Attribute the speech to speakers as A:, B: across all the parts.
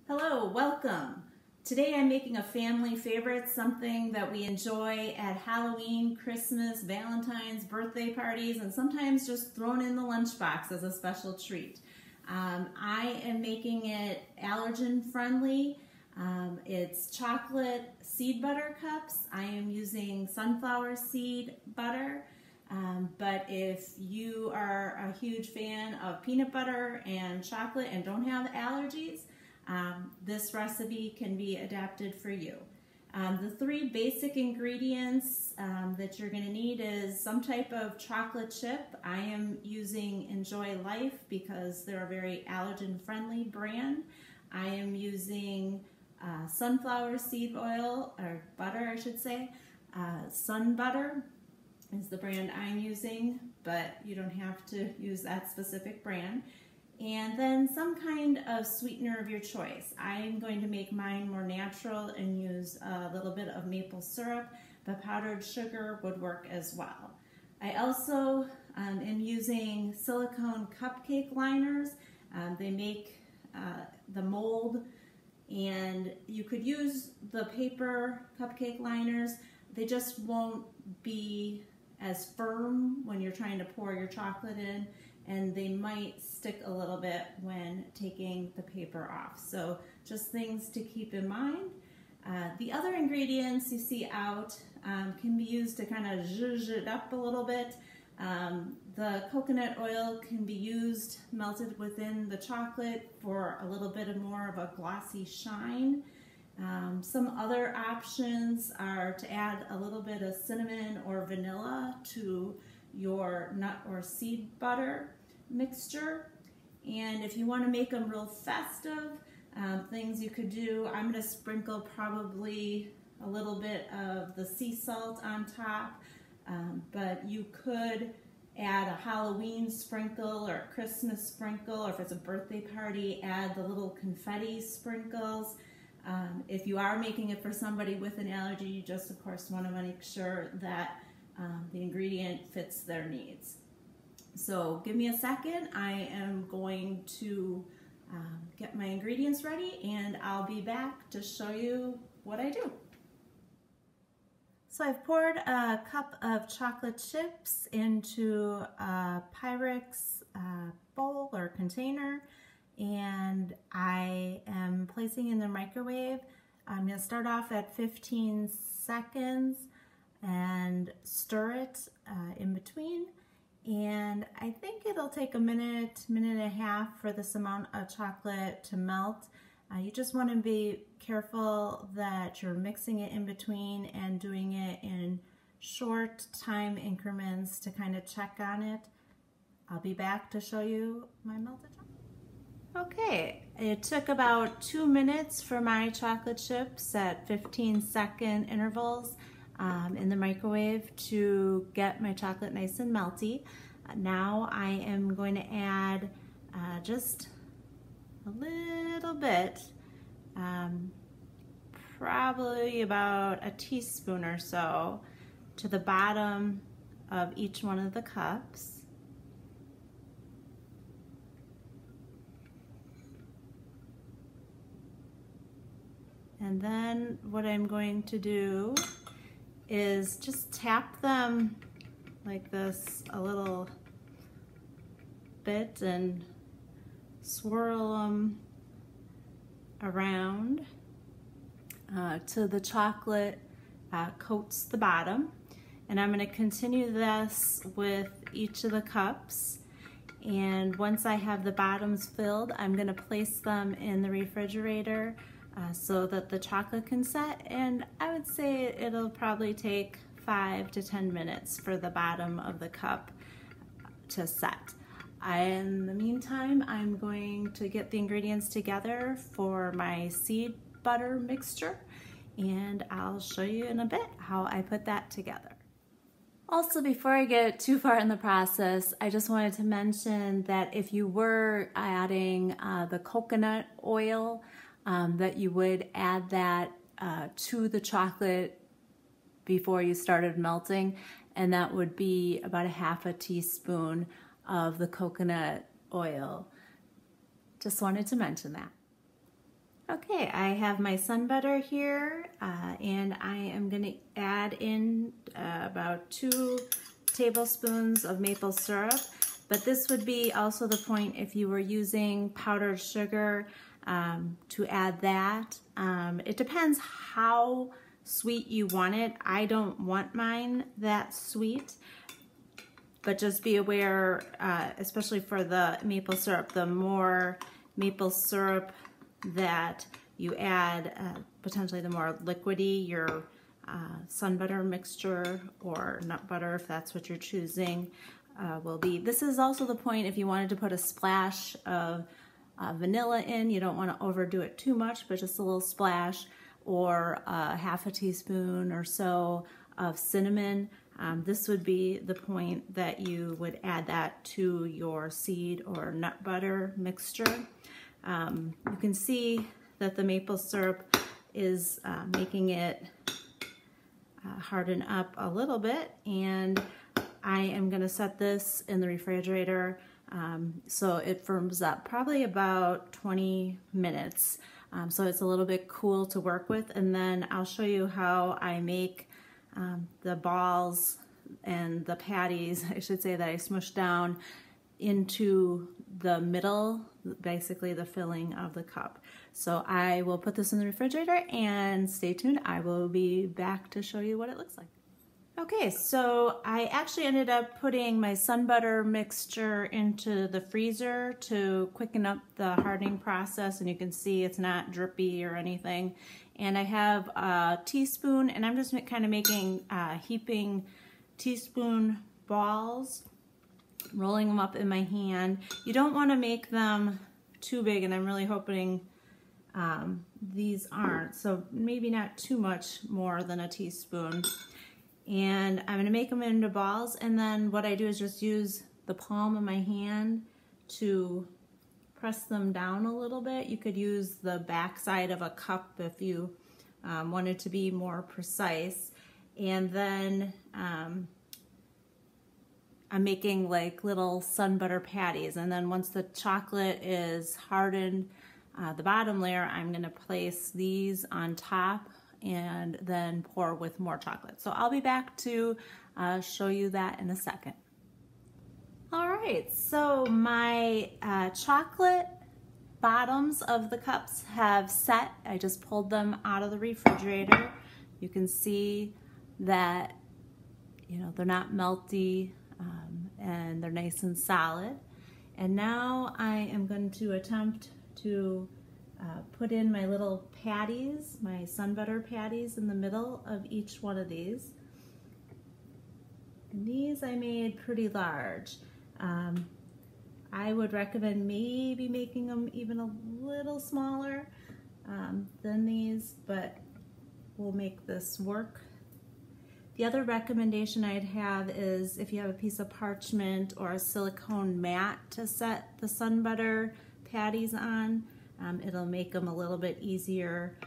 A: Hello, welcome. Today I'm making a family favorite, something that we enjoy at Halloween, Christmas, Valentine's, birthday parties, and sometimes just thrown in the lunchbox as a special treat. I am making it allergen friendly. It's chocolate seed butter cups. I am using sunflower seed butter. But if you are a huge fan of peanut butter and chocolate and don't have allergies, this recipe can be adapted for you. The three basic ingredients that you're going to need is some type of chocolate chip. I am using Enjoy Life because they're a very allergen friendly brand. I am using sunflower seed oil, or butter I should say. Sun Butter is the brand I'm using, but you don't have to use that specific brand. And then some kind of sweetener of your choice. I'm going to make mine more natural and use a little bit of maple syrup, but powdered sugar would work as well. I also am using silicone cupcake liners. They make the mold, and you could use the paper cupcake liners. They just won't be as firm when you're trying to pour your chocolate in, and they might stick a little bit when taking the paper off. So just things to keep in mind. The other ingredients you see out can be used to kind of zhuzh it up a little bit. The coconut oil can be used melted within the chocolate for a little bit more of a glossy shine. Some other options are to add a little bit of cinnamon or vanilla to your nut or seed butter mixture. And if you want to make them real festive, things you could do, I'm going to sprinkle probably a little bit of the sea salt on top, but you could add a Halloween sprinkle or a Christmas sprinkle, or if it's a birthday party, add the little confetti sprinkles. If you are making it for somebody with an allergy, you just of course want to make sure that the ingredient fits their needs. So give me a second. I am going to get my ingredients ready, and I'll be back to show you what I do. So I've poured a cup of chocolate chips into a Pyrex bowl or container, and I am placing in the microwave. I'm going to start off at 15 seconds and stir it in between. And I think it'll take a minute, minute and a half for this amount of chocolate to melt. You just want to be careful that you're mixing it in between and doing it in short time increments to kind of check on it. I'll be back to show you my melted chocolate. Okay, it took about 2 minutes for my chocolate chips at 15-second intervals in the microwave to get my chocolate nice and melty. Now I am going to add just a little bit, probably about a teaspoon or so, to the bottom of each one of the cups. And then what I'm going to do is just tap them like this a little bit and swirl them around till the chocolate coats the bottom. And I'm going to continue this with each of the cups. And once I have the bottoms filled, I'm going to place them in the refrigerator so that the chocolate can set, and I would say it'll probably take 5 to 10 minutes for the bottom of the cup to set. In the meantime, I'm going to get the ingredients together for my seed butter mixture, and I'll show you in a bit how I put that together. Also, before I get too far in the process, I just wanted to mention that if you were adding the coconut oil, that you would add that to the chocolate before you started melting, and that would be about a ½ teaspoon of the coconut oil. Just wanted to mention that. Okay, I have my sun butter here, and I am going to add in about 2 tablespoons of maple syrup, but this would be also the point if you were using powdered sugar to add that. It depends how sweet you want it. I don't want mine that sweet, but just be aware, especially for the maple syrup, the more maple syrup that you add, potentially the more liquidy your sun butter mixture or nut butter, if that's what you're choosing, will be. This is also the point if you wanted to put a splash of vanilla in. You don't want to overdo it too much, but just a little splash, or half a teaspoon or so of cinnamon. This would be the point that you would add that to your seed or nut butter mixture. You can see that the maple syrup is making it harden up a little bit, and I am going to set this in the refrigerator so it firms up, probably about 20 minutes. So it's a little bit cool to work with, and then I'll show you how I make the balls and the patties, I should say, that I smushed down into the middle, basically the filling of the cup. So I will put this in the refrigerator, and stay tuned. I will be back to show you what it looks like. Okay, so I actually ended up putting my sun butter mixture into the freezer to quicken up the hardening process, and you can see it's not drippy or anything. And I have a teaspoon, and I'm just kind of making heaping teaspoon balls, rolling them up in my hand. You don't want to make them too big, and I'm really hoping these aren't, so maybe not too much more than a teaspoon. And I'm going to make them into balls, and then what I do is just use the palm of my hand to press them down a little bit. You could use the back side of a cup if you wanted to be more precise. And then I'm making like little sun butter patties, and then once the chocolate is hardened, the bottom layer, I'm going to place these on top and then pour with more chocolate. So I'll be back to show you that in a second. All right, so my chocolate bottoms of the cups have set. I just pulled them out of the refrigerator. You can see that, you know, they're not melty, and they're nice and solid. And now I am going to attempt to put in my little patties, my sun butter patties, in the middle of each one of these. And these I made pretty large. I would recommend maybe making them even a little smaller than these, but we'll make this work. The other recommendation I'd have is if you have a piece of parchment or a silicone mat to set the sun butter patties on, it'll make them a little bit easier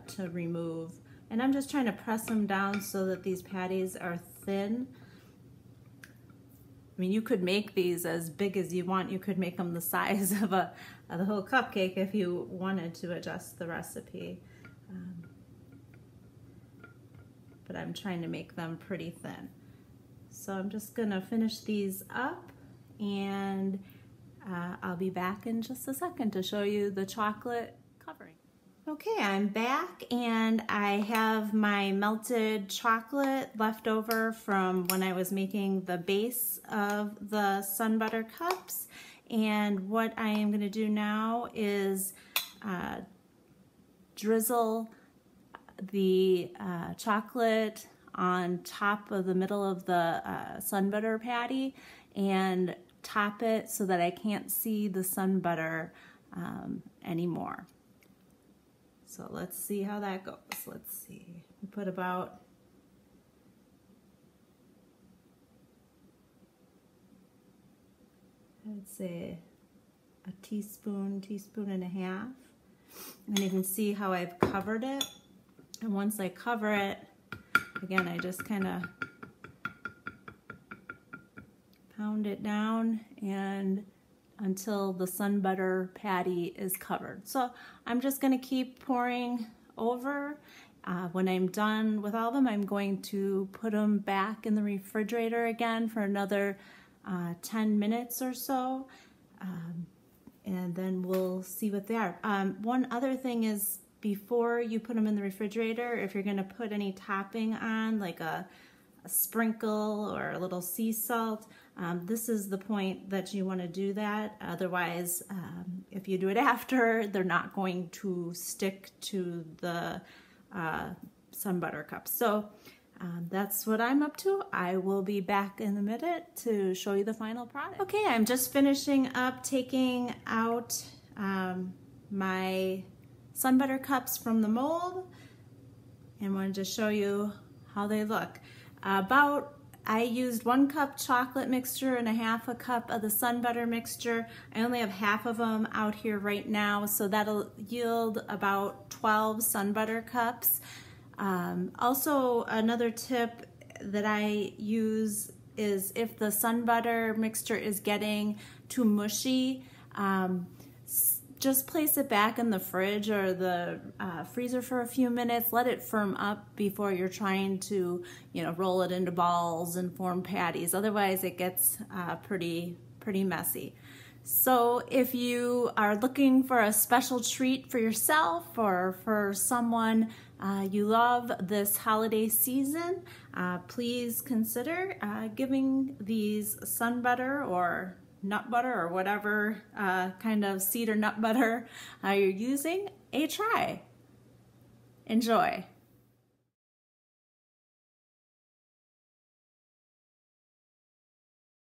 A: to remove. And I'm just trying to press them down so that these patties are thin. I mean, you could make these as big as you want. You could make them the size of the whole cupcake if you wanted to adjust the recipe. But I'm trying to make them pretty thin. So I'm just gonna finish these up, and I'll be back in just a second to show you the chocolate covering. Okay, I'm back, and I have my melted chocolate left over from when I was making the base of the sun butter cups. And what I am gonna do now is drizzle the chocolate on top of the middle of the sun butter patty and top it so that I can't see the sun butter anymore. So let's see how that goes. Let's see. We put about I would say a teaspoon, teaspoon and a half. And you can see how I've covered it. And once I cover it, again, I just kind of pound it down and until the sun butter patty is covered. So I'm just going to keep pouring over. When I'm done with all of them, I'm going to put them back in the refrigerator again for another 10 minutes or so, and then we'll see what they are. One other thing is, before you put them in the refrigerator, if you're going to put any topping on, like a sprinkle or a little sea salt, this is the point that you want to do that. Otherwise, if you do it after, they're not going to stick to the sun butter cups. So that's what I'm up to. I will be back in a minute to show you the final product. Okay, I'm just finishing up taking out my sun butter cups from the mold, and wanted to show you how they look. I used 1 cup chocolate mixture and a half a cup of the sun butter mixture. I only have half of them out here right now, so that'll yield about 12 sun butter cups. Also, another tip that I use is, if the sun butter mixture is getting too mushy, just place it back in the fridge or the freezer for a few minutes. Let it firm up before you're trying to, roll it into balls and form patties. Otherwise, it gets pretty messy. So if you are looking for a special treat for yourself or for someone you love this holiday season, please consider giving these sun butter or nut butter or whatever kind of seed or nut butter you're using a try. Enjoy.